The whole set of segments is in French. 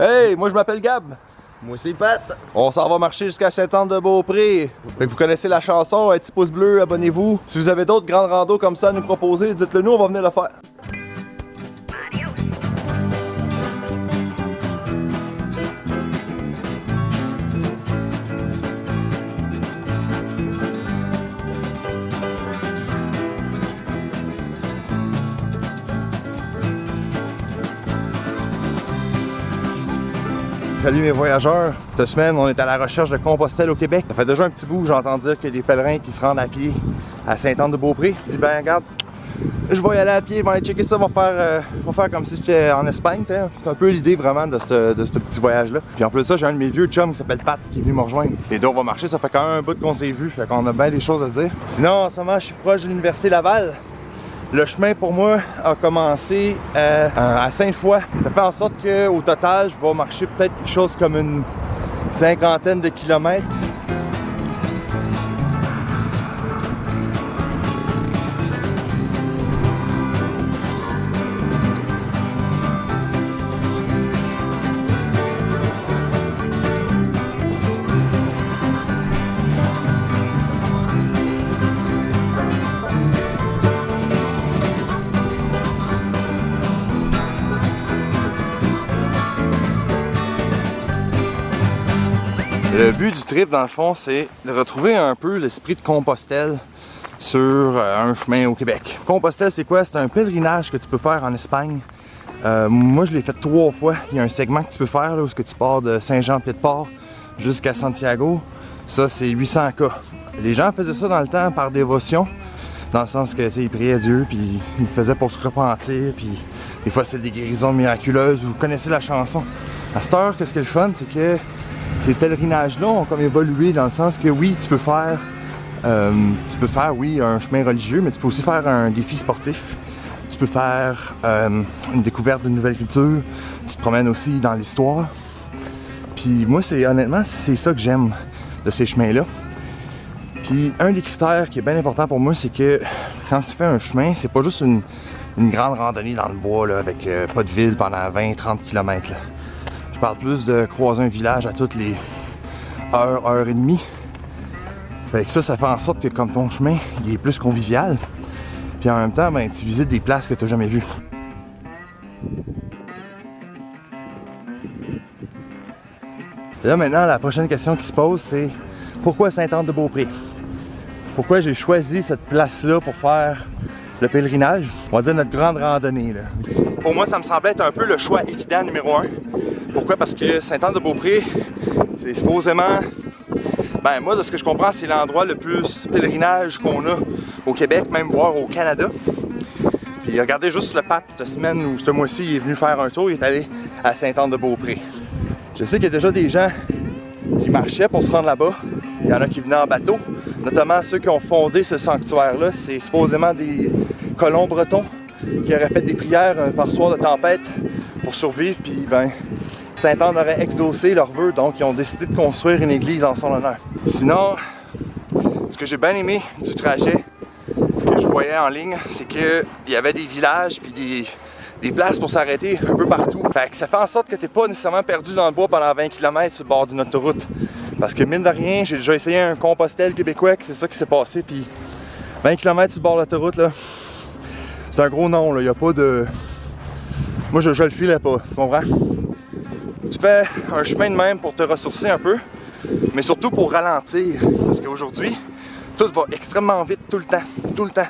Hey, moi je m'appelle Gab. Moi c'est Pat. On s'en va marcher jusqu'à Sainte-Anne-de-Beaupré. Fait que vous connaissez la chanson, un petit pouce bleu, abonnez-vous. Si vous avez d'autres grandes randos comme ça à nous proposer, dites-le nous, on va venir le faire. Salut mes voyageurs, cette semaine on est à la recherche de Compostelle au Québec. Ça fait déjà un petit bout, j'entends dire qu'il y a des pèlerins qui se rendent à pied à Sainte-Anne-de-Beaupré. Je dis ben regarde, je vais y aller à pied, je vais aller checker ça, on va faire comme si j'étais en Espagne. C'est un peu l'idée vraiment de ce petit voyage là. Puis en plus de ça, j'ai un de mes vieux chums qui s'appelle Pat qui est venu me rejoindre. Les deux on va marcher, ça fait quand même un bout qu'on s'est vu, fait qu'on a bien des choses à se dire. Sinon en ce moment je suis proche de l'Université Laval. Le chemin pour moi a commencé à Sainte-Foy. Ça fait en sorte qu'au total, je vais marcher peut-être quelque chose comme une cinquantaine de kilomètres. Le but du trip, dans le fond, c'est de retrouver un peu l'esprit de Compostelle sur un chemin au Québec. Compostelle, c'est quoi? C'est un pèlerinage que tu peux faire en Espagne. Moi, je l'ai fait 3 fois. Il y a un segment que tu peux faire là, où tu pars de Saint-Jean-Pied-de-Port jusqu'à Santiago. Ça, c'est 800 km. Les gens faisaient ça dans le temps par dévotion, dans le sens que ils priaient Dieu, puis ils le faisaient pour se repentir, puis des fois, c'est des guérisons miraculeuses. Vous connaissez la chanson. À cette heure, ce qui est le fun, c'est que ces pèlerinages-là ont comme évolué dans le sens que oui, tu peux faire oui, un chemin religieux, mais tu peux aussi faire un défi sportif. Tu peux faire une découverte d'une nouvelle culture. Tu te promènes aussi dans l'histoire. Puis moi, honnêtement, c'est ça que j'aime de ces chemins-là. Puis un des critères qui est bien important pour moi, c'est que quand tu fais un chemin, c'est pas juste une grande randonnée dans le bois là, avec pas de ville pendant 20-30 km. Là. Je parle plus de croiser un village à toutes les heure et demie. Fait que ça fait en sorte que comme ton chemin, il est plus convivial. Puis en même temps, ben, tu visites des places que tu n'as jamais vues. Là maintenant, la prochaine question qui se pose, c'est pourquoi Sainte-Anne-de-Beaupré? Pourquoi j'ai choisi cette place-là pour faire le pèlerinage? On va dire notre grande randonnée. Là. Pour moi, ça me semblait être un peu le choix évident numéro 1. Pourquoi? Parce que Sainte-Anne-de-Beaupré, c'est supposément, ben moi de ce que je comprends, c'est l'endroit le plus pèlerinage qu'on a au Québec, même voire au Canada. Puis regardez juste le pape cette semaine ou ce mois-ci, il est venu faire un tour, il est allé à Sainte-Anne-de-Beaupré. Je sais qu'il y a déjà des gens qui marchaient pour se rendre là-bas. Il y en a qui venaient en bateau, notamment ceux qui ont fondé ce sanctuaire-là. C'est supposément des colons bretons qui auraient fait des prières par soir de tempête pour survivre, puis ben Sainte-Anne aurait exaucé leurs vœux, donc ils ont décidé de construire une église en son honneur. Sinon, ce que j'ai bien aimé du trajet que je voyais en ligne, c'est qu'il y avait des villages puis des places pour s'arrêter un peu partout. Fait que ça fait en sorte que t'es pas nécessairement perdu dans le bois pendant 20 km sur le bord d'une autoroute. Parce que mine de rien, j'ai déjà essayé un Compostelle québécois, c'est ça qui s'est passé, puis 20 km sur le bord de l'autoroute, là, c'est un gros non, là, y a pas de... Moi je le filais pas, tu comprends? Tu fais un chemin de même pour te ressourcer un peu, mais surtout pour ralentir. Parce qu'aujourd'hui, tout va extrêmement vite tout le temps.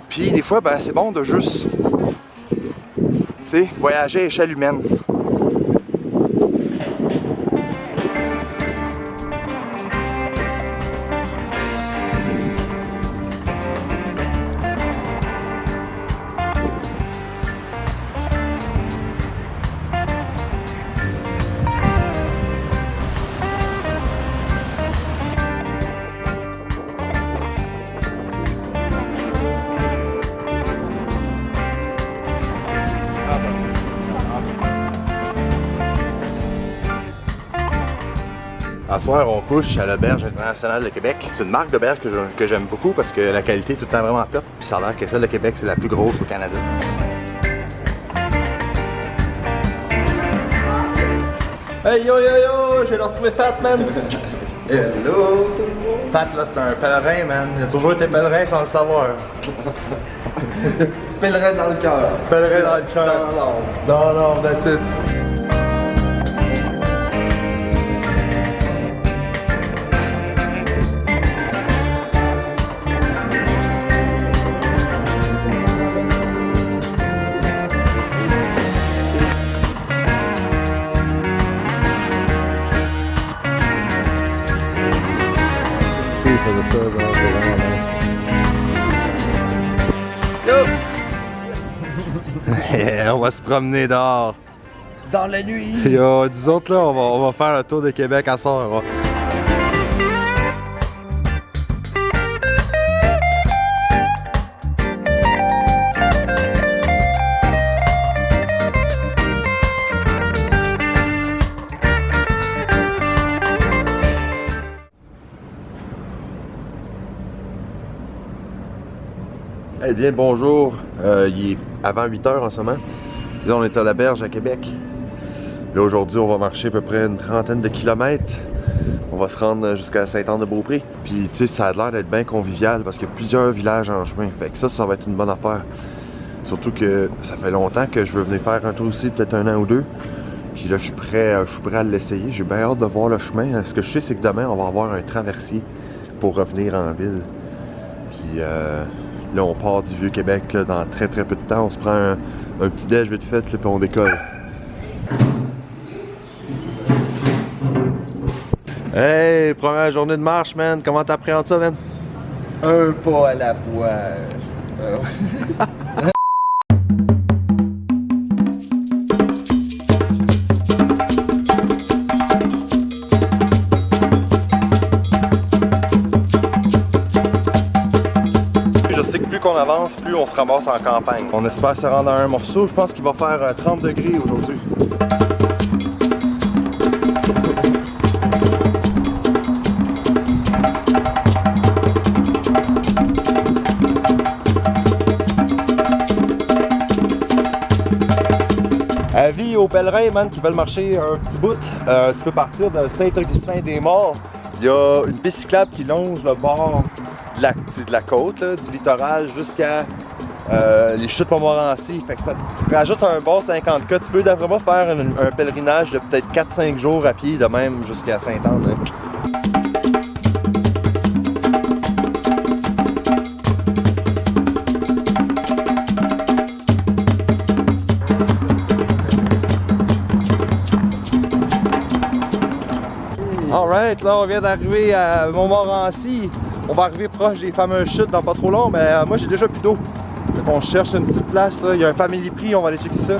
Puis des fois, ben, c'est bon de juste, tu sais, voyager à échelle humaine. À soir, on couche à l'Auberge internationale de Québec. C'est une marque d'auberge que j'aime beaucoup parce que la qualité est tout le temps vraiment top. Puis ça a l'air que celle de Québec, c'est la plus grosse au Canada. Hey yo yo yo, j'ai retrouvé Pat, man! Hello! Pat, là, c'est un pèlerin, man. Il a toujours été pèlerin sans le savoir. Pèlerin dans le cœur. Pèlerin dans le cœur. Dans l'ombre, that's it. On va se promener dehors. Dans la nuit. Yo, nous autres là, on va faire un tour de Québec à soir. Eh bien, bonjour. Il est avant 8 h en ce moment. Là, on est à la Berge à Québec. Là, aujourd'hui, on va marcher à peu près une trentaine de kilomètres. On va se rendre jusqu'à Saint-Anne-de-Beaupré. Puis, tu sais, ça a l'air d'être bien convivial parce qu'il y a plusieurs villages en chemin. Fait que ça va être une bonne affaire. Surtout que ça fait longtemps que je veux venir faire un tour aussi, peut-être 1 an ou 2. Puis là, je suis prêt à l'essayer. J'ai bien hâte de voir le chemin. Ce que je sais, c'est que demain, on va avoir un traversier pour revenir en ville. Puis, là, on part du Vieux-Québec là, dans très peu de temps. On se prend un petit déj vite fait, là, puis on décolle. Hey, première journée de marche, man. Comment t'appréhendes ça, man? Un pas à la fois. Je sais que plus qu'on avance, plus on se ramasse en campagne. On espère se rendre à un morceau. Je pense qu'il va faire 30 degrés aujourd'hui. Avis aux pèlerins, man, qui veulent marcher un petit bout. Tu peux partir de Saint-Augustin-des-Morts. Il y a une piste cyclable qui longe le bord de la côte, là, du littoral jusqu'à les chutes Montmorency. Fait que ça te rajoute un bon 50 $. Tu peux vraiment faire un pèlerinage de peut-être 4-5 jours à pied de même jusqu'à Saint-Anne. Hein. Alright, là on vient d'arriver à Montmorency. On va arriver proche des fameuses chutes dans pas trop long, mais moi j'ai déjà plus d'eau. Donc on cherche une petite place, là. Il y a un Family Prix, on va aller checker ça.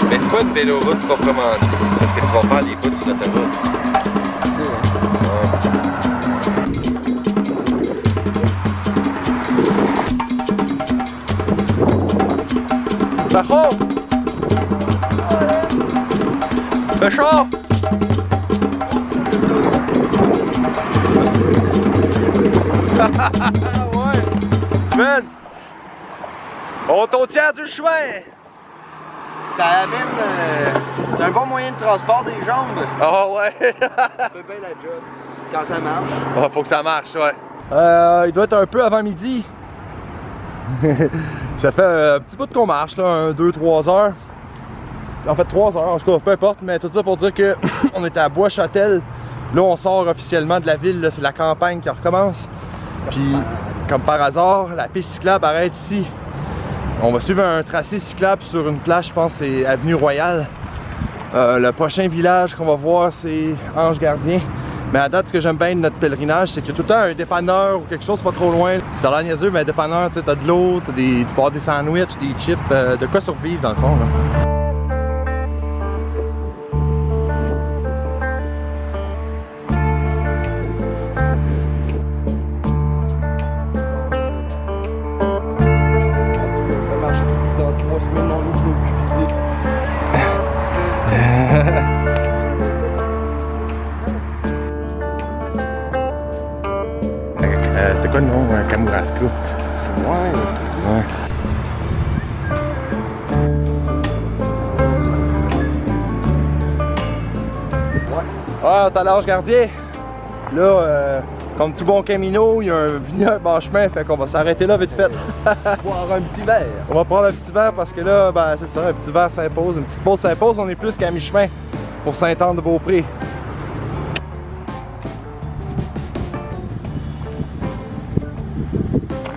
Mais c'est pas une véloroute proprement dit, c'est parce que tu vas faire des routes sur l'autoroute. Fait chaud! Fait chaud! Ouais! Man! On t'en tient du chemin! Ça amène. C'est un bon moyen de transport des jambes. Ah ouais! Ça fait bien la job. Quand ça marche. Ah, faut que ça marche, ouais. Il doit être un peu avant midi. Ça fait un petit bout qu'on marche, là, 2-3 heures. En fait, 3 heures, en tout cas, peu importe, mais tout ça pour dire que on est à Bois-Châtel. Là, on sort officiellement de la ville, c'est la campagne qui recommence. Puis, comme par hasard, la piste cyclable arrête ici. On va suivre un tracé cyclable sur une plage, je pense c'est Avenue Royale. Le prochain village qu'on va voir, c'est Ange-Gardien. Mais à date, ce que j'aime bien de notre pèlerinage, c'est qu'il y a tout le temps un dépanneur ou quelque chose pas trop loin. Ça a l'air niaiseux, mais un dépanneur, tu sais, t'as de l'eau, tu peux avoir des sandwichs, des chips, de quoi survivre dans le fond, là. Alaska. Ouais. Ah, t'as l'Ange Gardien. Là, comme tout bon Camino, il y a un vignoble en chemin, fait qu'on va s'arrêter là vite fait. Boire un petit verre. On va prendre un petit verre parce que là, ben c'est ça, un petit verre s'impose, une petite pause s'impose, on est plus qu'à mi-chemin pour Sainte-Anne-de-Beaupré.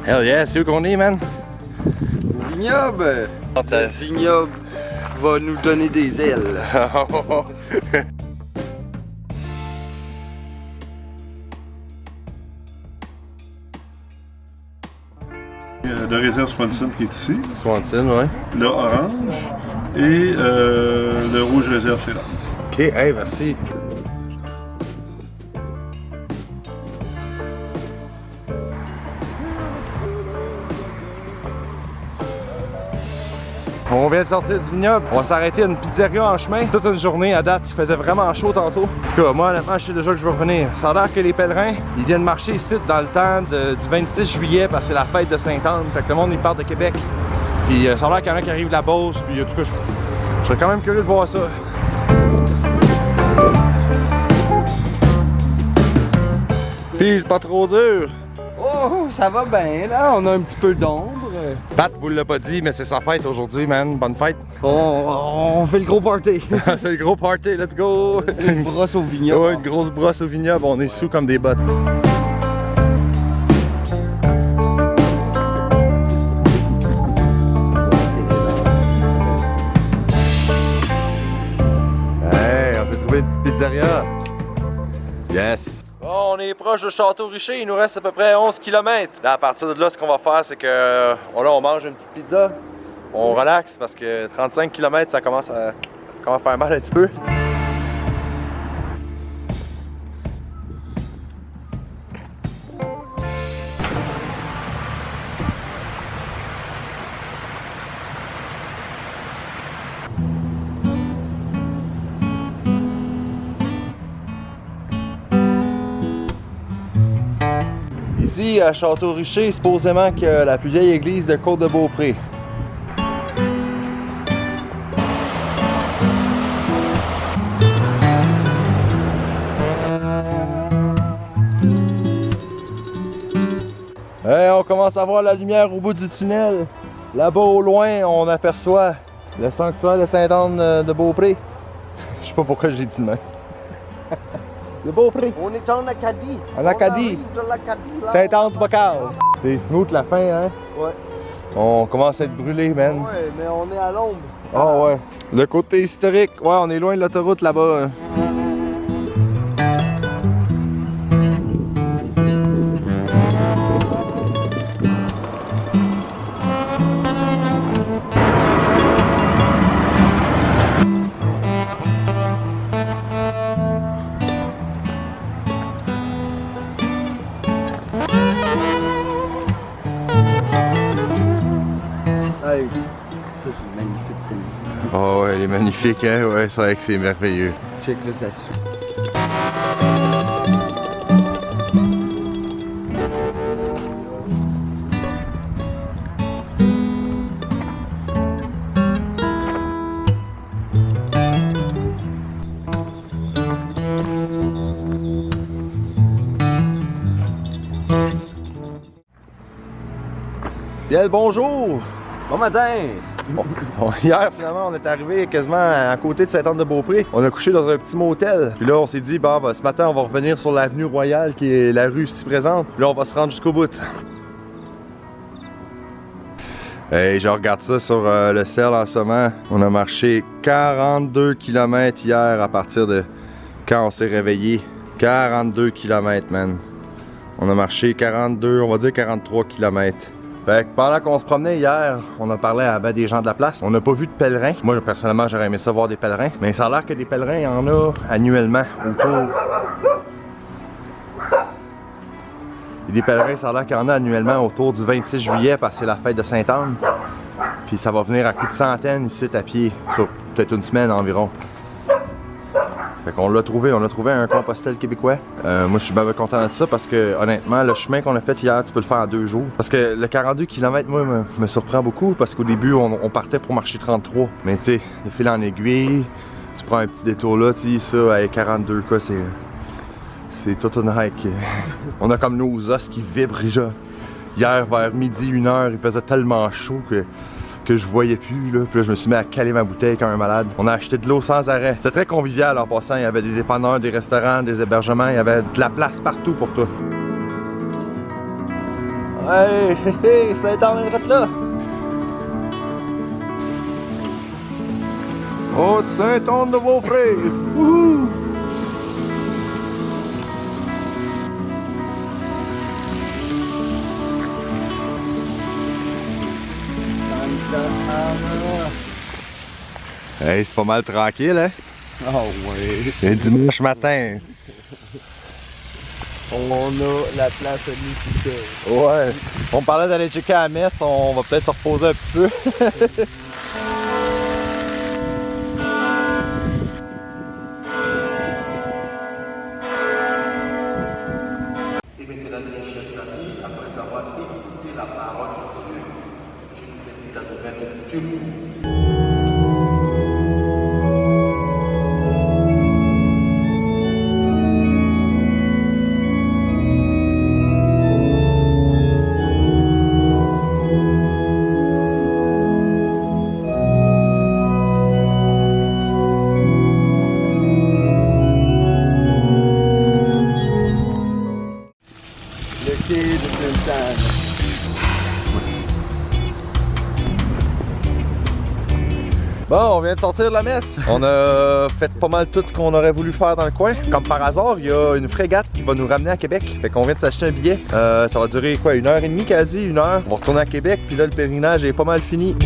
Hell yeah, c'est où qu'on est, man? Au vignoble. Le vignoble va nous donner des ailes. De réserve Swanson qui est ici, Swanson, ouais. le orange et le rouge réserve c'est là. Ok, hey, merci. On vient de sortir du vignoble, on va s'arrêter à une pizzeria en chemin. Toute une journée à date, il faisait vraiment chaud tantôt. En tout cas, moi honnêtement, je sais déjà que je vais revenir. Ça a l'air que les pèlerins, ils viennent marcher ici dans le temps du 26 juillet parce que c'est la fête de Sainte-Anne. Fait que le monde, il part de Québec. Puis ça a l'air qu'il y en a qui arrivent de la Beauce. Puis en tout cas, je serais quand même curieux de voir ça. Puis c'est pas trop dur. Oh, ça va bien là, on a un petit peu d'ombre. Pat vous l'a pas dit, mais c'est sa fête aujourd'hui, man. Bonne fête. On fait le gros party. C'est le gros party, let's go. Une brosse au vignoble. Ouais, une grosse brosse au vignoble, on est sous comme des bottes. Hey, on s'est trouvé une petite pizzeria. Yes. Bon, on est proche de Château-Richer, il nous reste à peu près 11 km. Là, à partir de là, ce qu'on va faire, c'est que là, on mange une petite pizza, on relaxe parce que 35 km, ça commence à faire mal un petit peu. Ici, à Château-Richer, supposément qu'il y a la plus vieille église de Côte-de-Beaupré. Hey, on commence à voir la lumière au bout du tunnel. Là-bas au loin, on aperçoit le sanctuaire de Sainte-Anne-de-Beaupré. Je sais pas pourquoi j'ai dit de même. De Beaupré. On est en Acadie. En Acadie. Sainte-Anne-de-Bocal. C'est smooth la fin, hein? Ouais. On commence à être brûlé, man. Ouais, mais on est à l'ombre. Ah ouais. Le côté historique, ouais, on est loin de l'autoroute là-bas. Hein. Ça, c'est magnifique. Oh ouais, elle est magnifique, hein? Ouais, c'est vrai que c'est merveilleux. Check là, ça. Bien, bonjour! Bon matin! Bon, hier, finalement, on est arrivé quasiment à côté de Sainte-Anne-de-Beaupré. On a couché dans un petit motel. Puis là, on s'est dit, bon, ben, ce matin, on va revenir sur l'avenue Royale, qui est la rue ici présente. Puis là, on va se rendre jusqu'au bout. Hey, je regarde ça sur le ciel en ce moment. On a marché 42 km hier à partir de quand on s'est réveillé. 42 km, man. On a marché 42, on va dire 43 km. Fait que pendant qu'on se promenait hier, on a parlé à des gens de la place. On n'a pas vu de pèlerins. Moi, personnellement, j'aurais aimé ça voir des pèlerins. Mais ça a l'air que des pèlerins, il y en a annuellement autour. Et des pèlerins, ça a l'air qu'il y en a annuellement autour du 26 juillet parce que c'est la fête de Sainte-Anne. Puis ça va venir à coups de centaines ici à pied, sur peut-être une semaine environ. Fait qu'on l'a trouvé, on a trouvé un Compostelle québécois. Moi je suis bien content de ça parce que honnêtement le chemin qu'on a fait hier, tu peux le faire en 2 jours. Parce que le 42 km moi me surprend beaucoup parce qu'au début on partait pour marcher 33. Mais tu sais, de fil en aiguille, tu prends un petit détour là, tu sais, ça avec 42 cas c'est tout un hike. On a comme nos os qui vibrent déjà. Hier vers midi, 1h, il faisait tellement chaud que je voyais plus là. Puis là, je me suis mis à caler ma bouteille comme un malade. On a acheté de l'eau sans arrêt. C'est très convivial en passant. Il y avait des dépanneurs, des restaurants, des hébergements. Il y avait de la place partout pour toi. Hey, hey, Saint-Anne est là! Oh, Saint-Anne de Beaupré! Wouhou! Hey, c'est pas mal tranquille, hein? Oh oui. Un dimanche matin. On a la place à nous. Ouais. On me parlait d'aller checker à la messe, on va peut-être se reposer un petit peu. Et maintenant, mes chers amis, après avoir écouté la parole de Dieu, je vous invite à nous mettre debout. Bon, on vient de sortir de la messe. On a fait pas mal tout ce qu'on aurait voulu faire dans le coin. Comme par hasard, il y a une frégate qui va nous ramener à Québec. Fait qu'on vient de s'acheter un billet. Ça va durer quoi, 1h30 qu'elle a dit, 1 heure. On va retourner à Québec, puis là le pèlerinage est pas mal fini.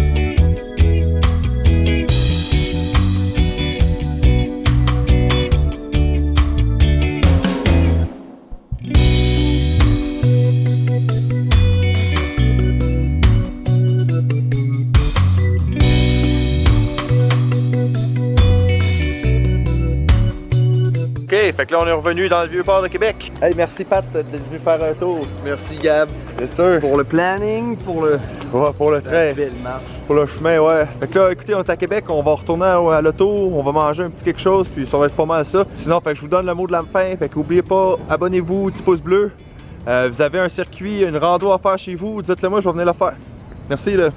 OK, fait que là on est revenu dans le vieux port de Québec. Hey, merci Pat d'être venu faire un tour. Merci Gab. C'est sûr. Pour le planning, pour le... Ouais, pour le train. Belle marche. Pour le chemin, ouais. Fait que là, écoutez, on est à Québec, on va retourner à l'auto, on va manger un petit quelque chose, puis ça va être pas mal ça. Sinon, fait que je vous donne le mot de la fin, fait qu'oubliez pas, abonnez-vous, petit pouce bleu. Vous avez un circuit, une rando à faire chez vous, dites-le moi, je vais venir le faire. Merci là.